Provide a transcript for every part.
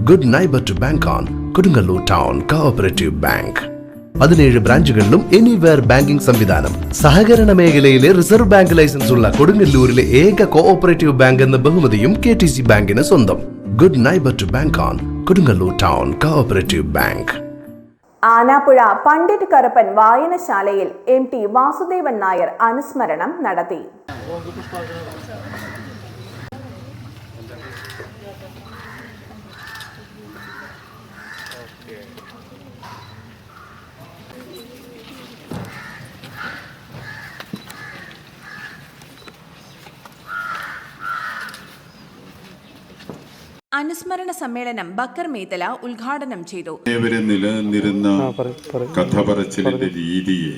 Good neighbour to bank on Kodungallur town cooperative bank. 17 ബ്രാഞ്ചുകളിലും anywhere banking സംവിധാനം. സഹകരണ മേഖലയിലെ റിസർവ് ബാങ്ക് ലൈസൻസ് ഉള്ള കൊടുങ്ങല്ലൂരിലെ ഏക കോഓപ്പറേറ്റീവ് ബാങ്ക് എന്ന ബഹുമതിയും KTC ബാങ്കിന് സ്വന്തം. Good neighbour to bank on Kodungallur town cooperative bank. Anappuzha Pandit Karuppan വായനശാലയിൽ MT വാസുദേവൻ നായർ അനുസ്മരണം നടത്തി. അനുസ്മരണ സമ്മേളനം ബക്കർ മേത്തല ഉദ്ഘാടനം ചെയ്തു. നിലനിന്നിരുന്ന കഥ പറച്ചിലിന്റെ രീതിയെ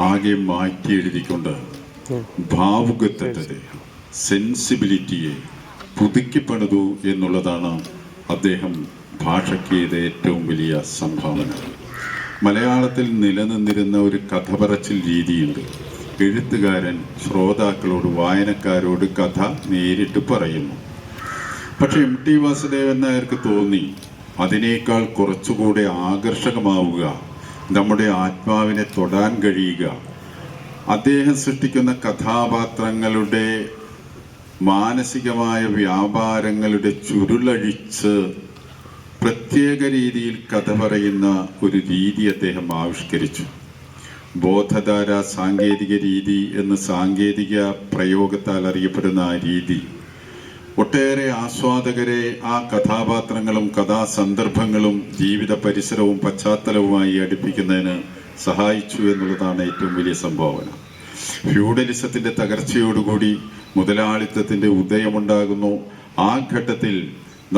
ആകെ മാറ്റി എഴുതിക്കൊണ്ട് ഭാവുകത്വത്തെ, സെൻസിബിലിറ്റിയെ പുതുക്കിപ്പണിതു എന്നുള്ളതാണ് അദ്ദേഹം ഭാഷയ്ക്ക് ചെയ്ത ഏറ്റവും വലിയ സംഭാവന. മലയാളത്തിൽ നിലനിന്നിരുന്ന ഒരു കഥ പറച്ചിൽ രീതിയുണ്ട്. എഴുത്തുകാരൻ ശ്രോതാക്കളോട്, വായനക്കാരോട് കഥ നേരിട്ട് പറയുന്നു. പക്ഷെ MT വാസുദേവൻ നായർക്ക് തോന്നി അതിനേക്കാൾ കുറച്ചുകൂടെ ആകർഷകമാവുക, നമ്മുടെ ആത്മാവിനെ തൊടാൻ കഴിയുക, അദ്ദേഹം സൃഷ്ടിക്കുന്ന കഥാപാത്രങ്ങളുടെ മാനസികമായ വ്യാപാരങ്ങളുടെ ചുരുളഴിച്ച് പ്രത്യേക രീതിയിൽ കഥ പറയുന്ന ഒരു രീതി അദ്ദേഹം ആവിഷ്കരിച്ചു. ബോധധാര സാങ്കേതിക രീതി എന്ന് സാങ്കേതിക പ്രയോഗത്താൽ അറിയപ്പെടുന്ന ആ രീതി ഒട്ടേറെ ആസ്വാദകരെ ആ കഥാപാത്രങ്ങളും കഥാസന്ദർഭങ്ങളും ജീവിത പരിസരവും പശ്ചാത്തലവുമായി അടുപ്പിക്കുന്നതിന് സഹായിച്ചു എന്നുള്ളതാണ് ഏറ്റവും വലിയ സംഭാവന. ഫ്യൂഡലിസത്തിന്റെ തകർച്ചയോടുകൂടി മുതലാളിത്തത്തിന്റെ ഉദയമുണ്ടാകുന്നു. ആ ഘട്ടത്തിൽ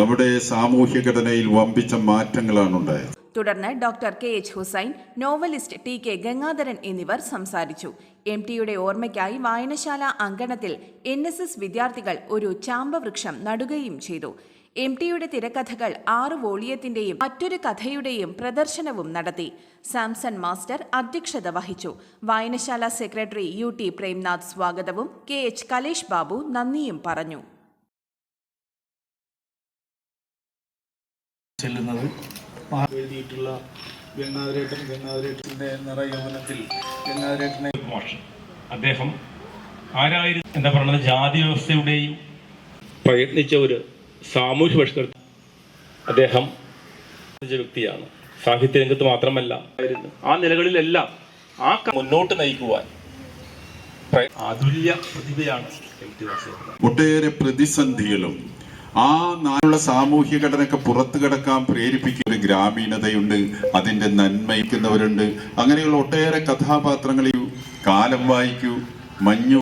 നമ്മുടെ സാമൂഹ്യ ഘടനയിൽ വമ്പിച്ച മാറ്റങ്ങളാണ് ഉണ്ടായത്. തുടർന്ന് doctor KH Hussain, novelist TK Gangadharan എന്നിവർ സംസാരിച്ചു. MTയുടെ ഓർമ്മയ്ക്കായി വായനശാല അങ്കണത്തിൽ NSS വിദ്യാർത്ഥികൾ ഒരു ചാമ്പവൃക്ഷം നടുകയും ചെയ്തു. MTയുടെ തിരക്കഥകൾ 6 വോളിയത്തിന്റെയും മറ്റൊരു കഥയുടെയും പ്രദർശനവും നടത്തി. സാംസൺ മാസ്റ്റർ അധ്യക്ഷത വഹിച്ചു. വായനശാല സെക്രട്ടറി UT പ്രേംനാഥ് സ്വാഗതവും KH കലേഷ് ബാബു നന്ദിയും പറഞ്ഞു. എഴുതിയിട്ടുള്ള ഗംഗാധരേട്ടന്റെ നിറയൗവനത്തിൽ ഗംഗാധരേട്ടനെ അദ്ദേഹം ആരായിരുന്നു എന്താ പറയുന്നത്, ജാതി വ്യവസ്ഥയുടെയും പ്രയത്നിച്ച ഒരു സാമൂഹ്യ പരിഷ്കരണം അദ്ദേഹം വ്യക്തിയാണ്. സാഹിത്യ രംഗത്ത് മാത്രമല്ല, ആ നിലകളിലെല്ലാം ആ മുന്നോട്ട് നയിക്കുവാൻ അതുല്യ പ്രതിഭയാണ് MT വാസുദേവൻ. ഒട്ടേറെ പ്രതിസന്ധികളും ആ നാളുള്ള സാമൂഹ്യ ഘടനയൊക്കെ പുറത്തു കിടക്കാൻ പ്രേരിപ്പിക്കുന്ന ഒരു ഗ്രാമീണതയുണ്ട്, അതിന്റെ നന്മയിക്കുന്നവരുണ്ട്. അങ്ങനെയുള്ള ഒട്ടേറെ കഥാപാത്രങ്ങളിൽ കാലം വായിക്കൂ, മഞ്ഞു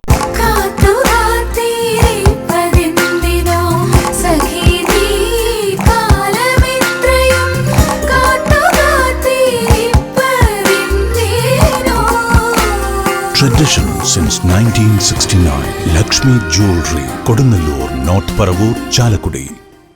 Tradition since 1969. Lakshmi Jewelry, Kodunallur, North Paravur, Chalakudi.